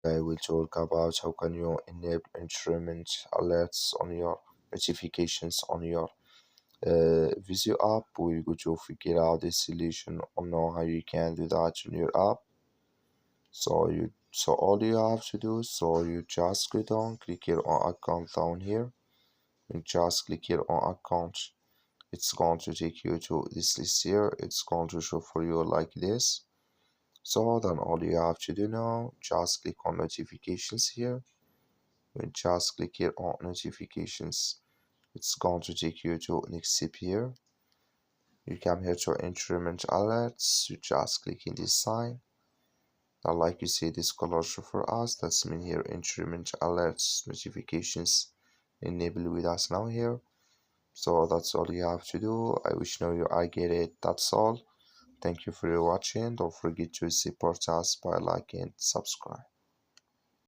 I will talk about how can you enable entertainment alerts on your notifications on your Vizio app. We're going to figure out this solution on know how you can do that in your app. So all you have to do, so you just go down, click here on account down here, and just click here on account. It's going to take you to this list here. It's going to show for you like this. So then all you have to do now, just click on notifications here. And just click here on notifications. It's going to take you to next step here. You come here to entertainment alerts. You just click in this sign. Now like you see this color show for us. That's mean here entertainment alerts notifications enable with us now here. So that's all you have to do. I wish now you I get it. That's all. Thank you for your watching. Don't forget to support us by liking and subscribe.